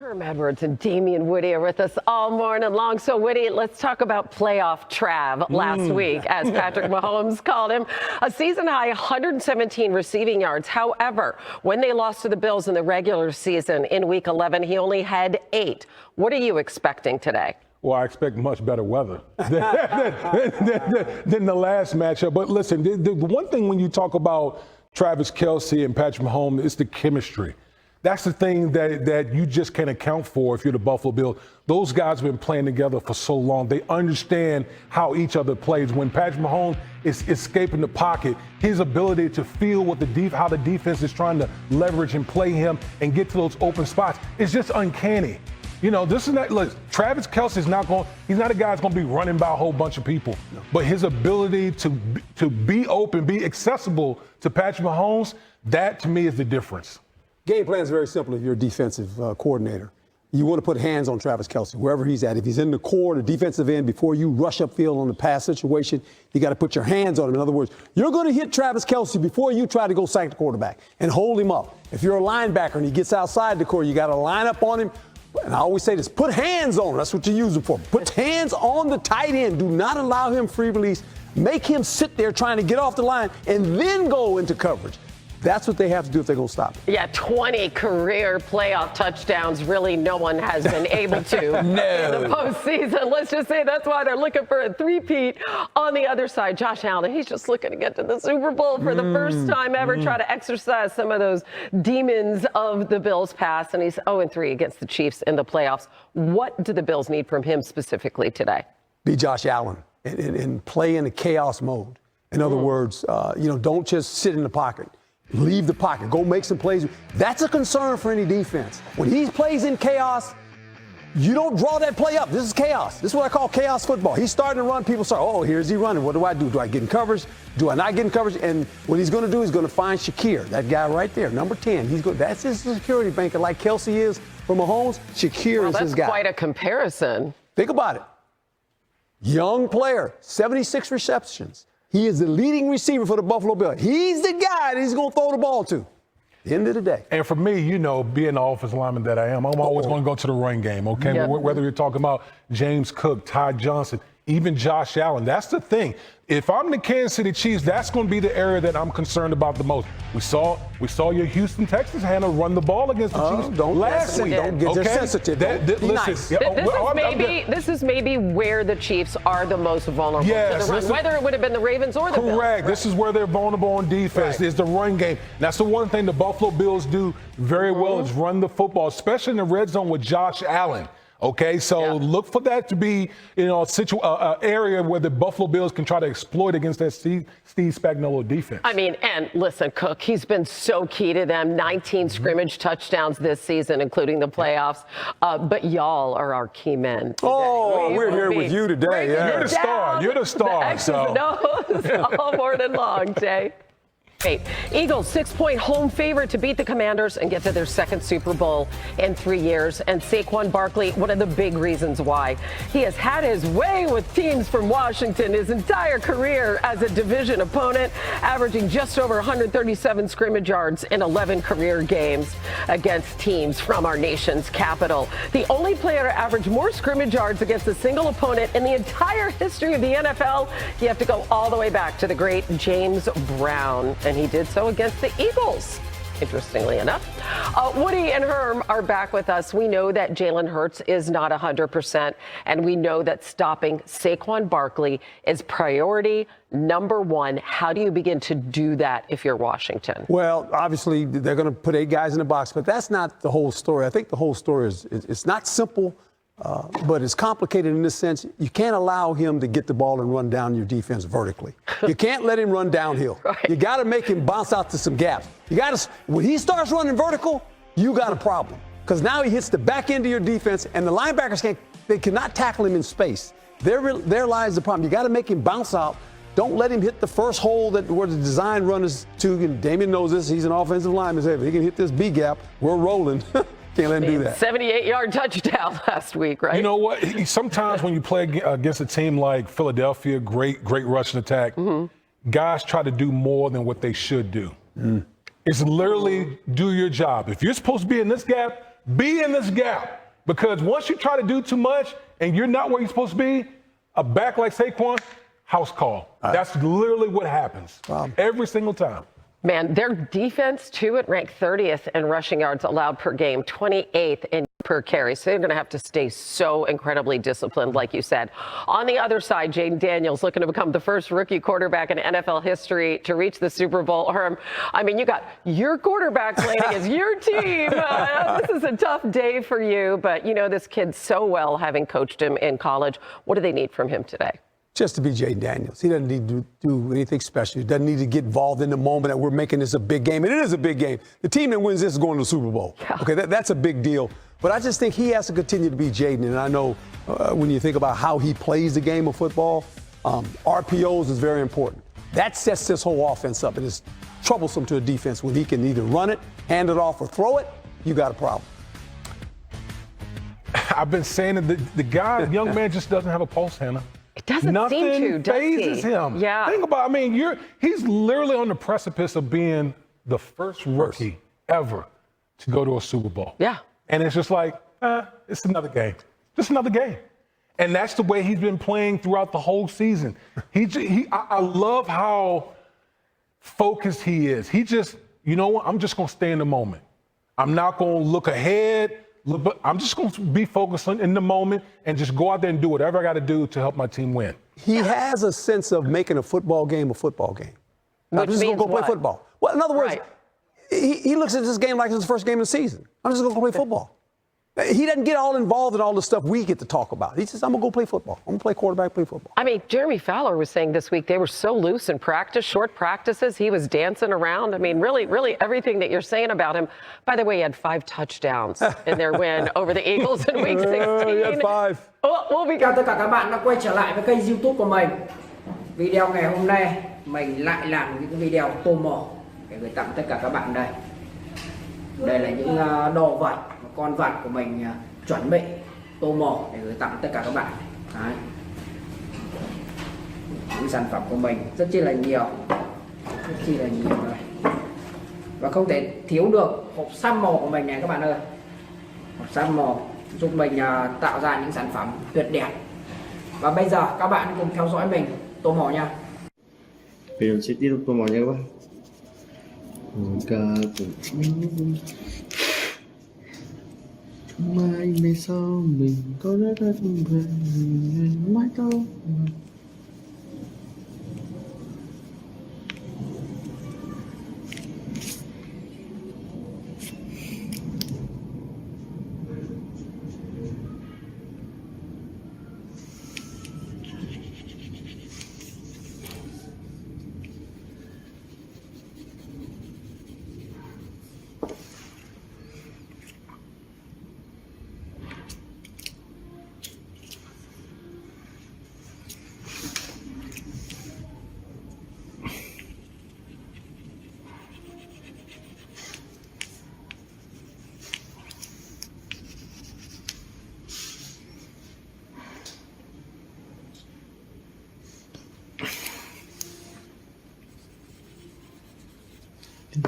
Herm Edwards and Damian Woody are with us all morning long. So, Woody, let's talk about playoff Trav last week, as Patrick Mahomes called him. A season-high 117 receiving yards. However, when they lost to the Bills in the regular season in Week 11, he only had 8. What are you expecting today? Well, I expect much better weather than the last matchup. But listen, the one thing when you talk about Travis Kelce and Patrick Mahomes is the chemistry. That's the thing that you just can't account for if you're the Buffalo Bills. Those guys have been playing together for so long. They understand how each other plays. When Patrick Mahomes is escaping the pocket, his ability to feel what how the defense is trying to leverage and play him and get to those open spots is just uncanny. You know, this is not, look, Travis Kelce is he's not a guy that's going to be running by a whole bunch of people. No. But his ability to be open, be accessible to Patrick Mahomes, that to me is the difference. Game plan is very simple if you're a defensive coordinator. You want to put hands on Travis Kelce, wherever he's at. If he's in the core, the defensive end, before you rush upfield on the pass situation, you got to put your hands on him. In other words, you're going to hit Travis Kelce before you try to go sack the quarterback and hold him up. If you're a linebacker and he gets outside the core, you got to line up on him. And I always say this, put hands on him. That's what you use him for. Put hands on the tight end. Do not allow him free release. Make him sit there trying to get off the line and then go into coverage. That's what they have to do if they're going to stop it. Yeah, 20 career playoff touchdowns. Really, no one has been able to in the postseason. Let's just say that's why they're looking for a three-peat. On the other side, Josh Allen, he's just looking to get to the Super Bowl for the first time ever, try to exercise some of those demons of the Bills past, and he's 0-3 against the Chiefs in the playoffs. What do the Bills need from him specifically today? Be Josh Allen and play in a chaos mode. In other words, don't just sit in the pocket. Leave the pocket. Go make some plays. That's a concern for any defense. When he plays in chaos, you don't draw that play up. This is chaos. This is what I call chaos football. He's starting to run. People start, here's he running. What do I do? Do I get in coverage? Do I not get in coverage? And what he's going to do is going to find Shakir, that guy right there, number 10. That's his security blanket, like Kelce is for Mahomes. Shakir is his guy. That's quite a comparison. Think about it. Young player, 76 receptions. He is the leading receiver for the Buffalo Bills. He's the guy that he's going to throw the ball to. End of the day. And for me, being the offensive lineman that I am, I'm always going to go to the run game, okay? Yep. Whether you're talking about James Cook, Ty Johnson, even Josh Allen, that's the thing. If I'm the Kansas City Chiefs, that's going to be the area that I'm concerned about the most. We saw your Houston Texans handle run the ball against the Chiefs last week. Don't get sensitive. This is maybe where the Chiefs are the most vulnerable to the run, whether it would have been the Ravens or the Bills. Correct. This is where they're vulnerable on defense, is the run game. That's the one thing the Buffalo Bills do very well is run the football, especially in the red zone with Josh Allen. Okay, so look for that to be, a area where the Buffalo Bills can try to exploit against that Steve Spagnuolo defense. I mean, and listen, Cook, he's been so key to them. 19 scrimmage touchdowns this season, including the playoffs. But y'all are our key men today. We're here with you today. You're the star. You're the star. All morning long, Jay. Eagles 6-point home favorite to beat the Commanders and get to their second Super Bowl in 3 years. And Saquon Barkley, one of the big reasons why. He has had his way with teams from Washington his entire career as a division opponent, averaging just over 137 scrimmage yards in 11 career games against teams from our nation's capital. The only player to average more scrimmage yards against a single opponent in the entire history of the NFL, you have to go all the way back to the great James Brown. And he did so against the Eagles, interestingly enough. Woody and Herm are back with us. We know that Jalen Hurts is not 100%, and we know that stopping Saquon Barkley is priority number one. How do you begin to do that if you're Washington? Well, obviously, they're going to put 8 guys in the box, but that's not the whole story. I think the whole story is it's not simple. But it's complicated in this sense. You can't allow him to get the ball and run down your defense vertically. You can't let him run downhill. You got to make him bounce out to some gaps. When he starts running vertical, you got a problem. Because now he hits the back end of your defense, and the linebackers cannot tackle him in space. There lies the problem. You got to make him bounce out. Don't let him hit the first hole where the design run is to. And Damien knows this. He's an offensive lineman. If he can hit this B gap, we're rolling. Can't let him do that. 78-yard touchdown last week, right? You know what? Sometimes when you play against a team like Philadelphia, great rushing attack, guys try to do more than what they should do. It's literally do your job. If you're supposed to be in this gap, be in this gap. Because once you try to do too much and you're not where you're supposed to be, a back like Saquon, house call. That's literally what happens every single time. Man, their defense, too, it ranked 30th in rushing yards allowed per game, 28th in per carry. So they're going to have to stay so incredibly disciplined, like you said. On the other side, Jayden Daniels looking to become the first rookie quarterback in NFL history to reach the Super Bowl. Herm, I mean, you got your quarterback playing against your team. This is a tough day for you, but you know this kid so well, having coached him in college. What do they need from him today? Just to be Jayden Daniels. He doesn't need to do anything special. He doesn't need to get involved in the moment that we're making this a big game. And it is a big game. The team that wins this is going to the Super Bowl. Yeah. Okay, that's a big deal. But I just think he has to continue to be Jayden. And I know when you think about how he plays the game of football, RPOs is very important. That sets this whole offense up. And it's troublesome to a defense when he can either run it, hand it off, or throw it. You got a problem. I've been saying that the young man just doesn't have a pulse, Hannah. It doesn't seem to, does he? Phases him. Yeah. Think about, he's literally on the precipice of being the first rookie ever to go to a Super Bowl. Yeah. And it's just like, it's another game. Just another game. And that's the way he's been playing throughout the whole season. I love how focused he is. He just, you know what? I'm just going to stay in the moment. I'm not going to look ahead. But I'm just going to be focused in the moment and just go out there and do whatever I got to do to help my team win. He has a sense of making a football game a football game. I'm just going to go play football. Well, in other words, he looks at this game like it's his first game of the season. I'm just going to go play football. He doesn't get all involved in all the stuff we get to talk about. He says, I'm going to go play football. I'm going to play quarterback, play football. I mean, Jeremy Fowler was saying this week they were so loose in practice, short practices. He was dancing around. I mean, really everything that you're saying about him. By the way, he had 5 touchdowns in their win over the Eagles in Week 16. He had 5. We'll be Chào tất cả các bạn đã quay trở lại với kênh YouTube của mình. Video ngày hôm nay mình lại làm những video tô mổ để gửi tặng tất cả các bạn đây. Đây là những đồ vật, con vật của mình chuẩn bị tô mổ để gửi tặng tất cả các bạn. Đấy. Những sản phẩm của mình rất chi là nhiều đây. Và không thể thiếu được hộp xăm màu của mình này các bạn ơi. Hộp xăm màu giúp mình tạo ra những sản phẩm tuyệt đẹp. Và bây giờ các bạn cùng theo dõi mình tô mổ nha. Mình sẽ tiếp tục tô mổ nha các bạn. Mai này sau mình có rất về mãi đâu.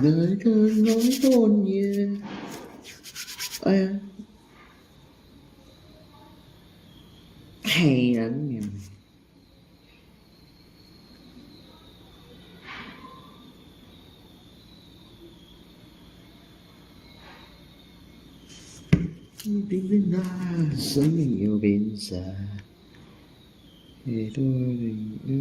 Đời thơ nói hôn nhẹ hay lắm nha. Tiếng bên ta sống nhiều bên xa thì tôi yêu.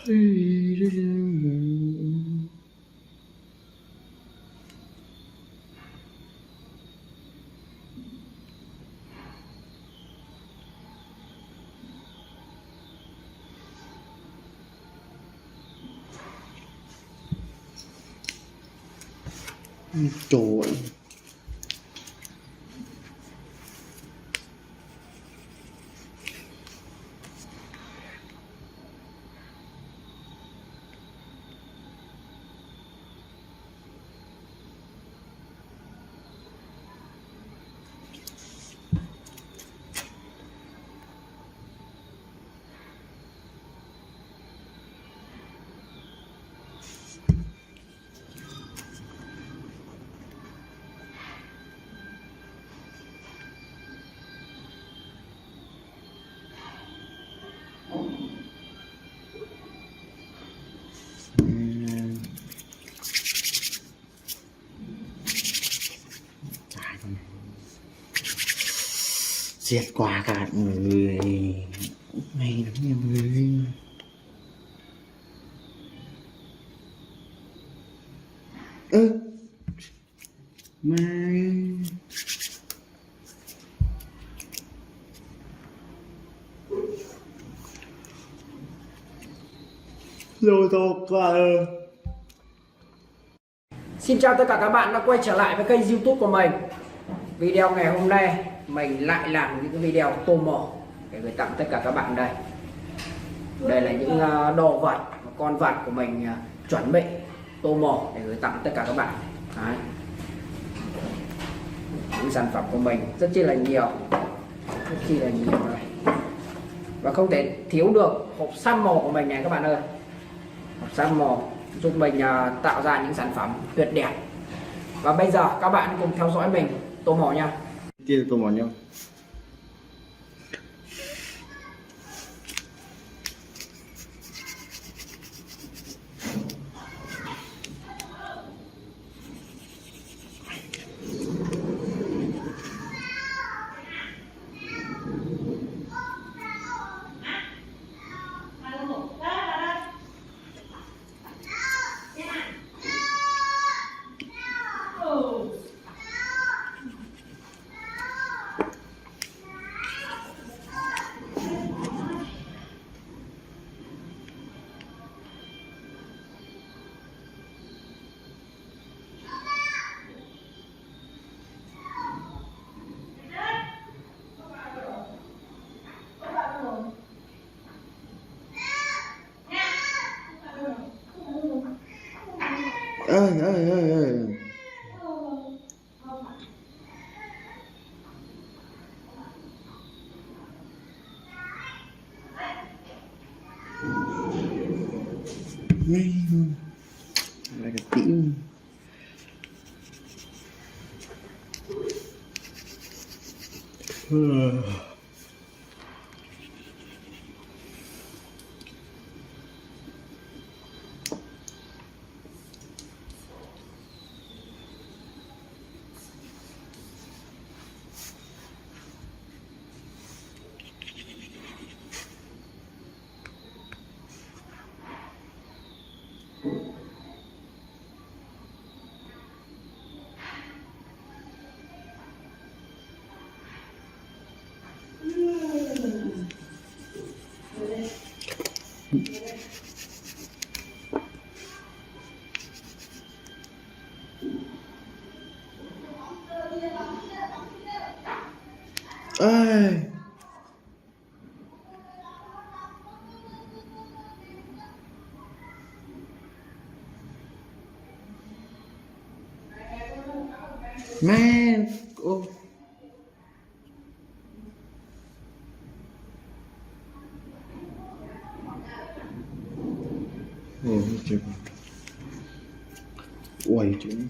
Trời ơi. Diệt quả cả người này lắm nha mọi người. Mà rồi to quá. Xin chào tất cả các bạn đã quay trở lại với kênh YouTube của mình. Video ngày hôm nay mình lại làm những cái video tô mỏ để gửi tặng tất cả các bạn đây. Đây là những đồ vật, con vật của mình chuẩn bị tô mỏ để gửi tặng tất cả các bạn. Đấy. Những sản phẩm của mình rất chi là nhiều, đây. Và không thể thiếu được hộp xăm màu của mình này các bạn ơi. Hộp xăm màu giúp mình tạo ra những sản phẩm tuyệt đẹp. Và bây giờ các bạn cùng theo dõi mình tô mỏ nha. Kia tô mỏ nhau. Ơi. Ngay luôn. Là cái tĩnh. Ơi. Man. Oh. Trời. Ui chúng.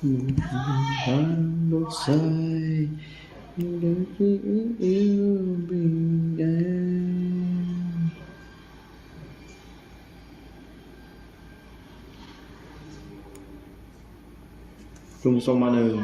một tháng đốt dài để tình yêu bình an. Chung sông Ba Đường